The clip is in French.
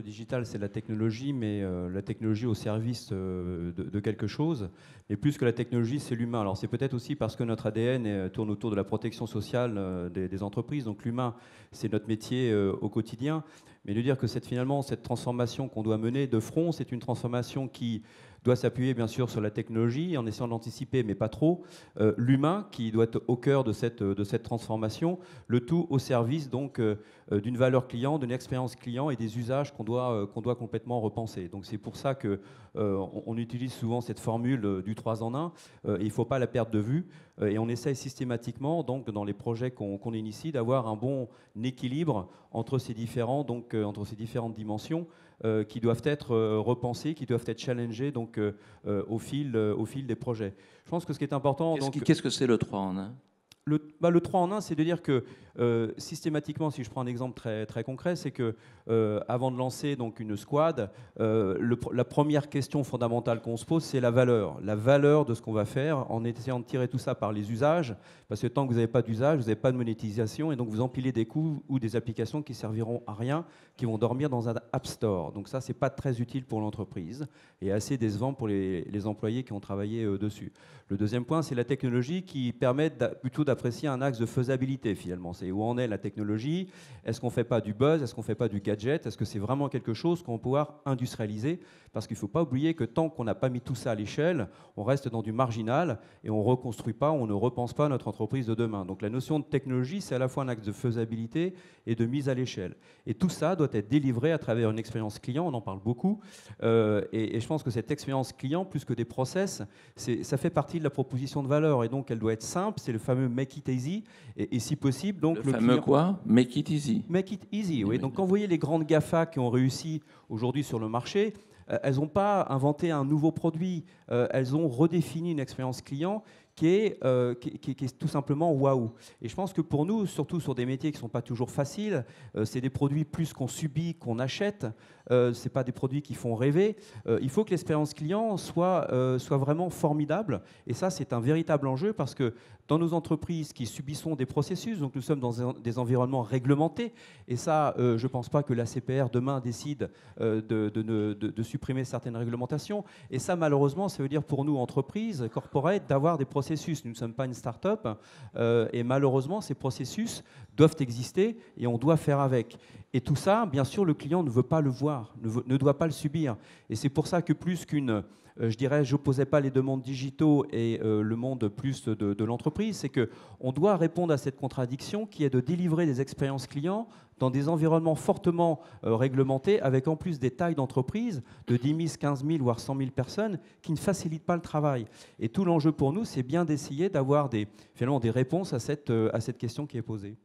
digital, c'est la technologie, mais la technologie au service de quelque chose. Mais plus que la technologie, c'est l'humain. Alors c'est peut-être aussi parce que notre ADN tourne autour de la protection sociale des entreprises. Donc l'humain, c'est notre métier au quotidien. Mais de dire que finalement, cette transformation qu'on doit mener de front, c'est une transformation qui doit s'appuyer bien sûr sur la technologie en essayant d'anticiper, mais pas trop, l'humain qui doit être au cœur de cette transformation, le tout au service donc d'une valeur client, d'une expérience client et des usages qu'on doit complètement repenser. Donc c'est pour ça que on utilise souvent cette formule du 3 en 1, il ne faut pas la perdre de vue, et on essaye systématiquement donc dans les projets qu'on initie d'avoir un bon équilibre entre ces différentes dimensions qui doivent être repensées, qui doivent être challengées donc, au fil des projets. Je pense que ce qui est important... Qu'est-ce que c'est le 3 en 1 ? Le 3 en 1, c'est de dire que systématiquement, si je prends un exemple très, très concret, c'est que avant de lancer donc, une squad, la première question fondamentale qu'on se pose, c'est la valeur de ce qu'on va faire, en essayant de tirer tout ça par les usages, parce que tant que vous n'avez pas d'usage, vous n'avez pas de monétisation, et donc vous empilez des coûts ou des applications qui serviront à rien, qui vont dormir dans un App Store. Donc ça, c'est pas très utile pour l'entreprise, et assez décevant pour les employés qui ont travaillé dessus. Le deuxième point, c'est la technologie qui permet plutôt d'apprécier un axe de faisabilité, finalement. C'est où en est la technologie, est-ce qu'on ne fait pas du buzz, est-ce qu'on ne fait pas du gadget, est-ce que c'est vraiment quelque chose qu'on va pouvoir industrialiser, parce qu'il ne faut pas oublier que tant qu'on n'a pas mis tout ça à l'échelle, on reste dans du marginal et on ne reconstruit pas, on ne repense pas notre entreprise de demain. Donc la notion de technologie, c'est à la fois un axe de faisabilité et de mise à l'échelle. Et tout ça doit être délivré à travers une expérience client, on en parle beaucoup, et je pense que cette expérience client, plus que des process, ça fait partie de la proposition de valeur, et donc elle doit être simple, c'est le fameux make it easy, et si possible... donc le fameux client, quoi ? Make it easy. Make it easy, oui. Donc quand vous voyez les grandes GAFA qui ont réussi aujourd'hui sur le marché, elles n'ont pas inventé un nouveau produit, elles ont redéfini une expérience client qui est tout simplement waouh. Et je pense que pour nous, surtout sur des métiers qui ne sont pas toujours faciles, c'est des produits plus qu'on subit qu'on achète, ce n'est pas des produits qui font rêver. Il faut que l'expérience client soit vraiment formidable. Et ça, c'est un véritable enjeu parce que dans nos entreprises qui subissons des processus, donc nous sommes dans des environnements réglementés, et ça, je ne pense pas que la CPR demain décide de supprimer certaines réglementations. Et ça, malheureusement, ça veut dire pour nous, entreprises, corporate, d'avoir des processus. Nous ne sommes pas une start-up, et malheureusement, ces processus doivent exister et on doit faire avec. Et tout ça, bien sûr, le client ne veut pas le voir, ne doit pas le subir. Et c'est pour ça que plus qu'une... je dirais, je n'opposais pas les deux mondes digitaux et le monde plus de l'entreprise, c'est qu'on doit répondre à cette contradiction qui est de délivrer des expériences clients dans des environnements fortement réglementés, avec en plus des tailles d'entreprise de 10 000, 15 000, voire 100 000 personnes, qui ne facilitent pas le travail. Et tout l'enjeu pour nous, c'est bien d'essayer d'avoir finalement des réponses à cette question qui est posée.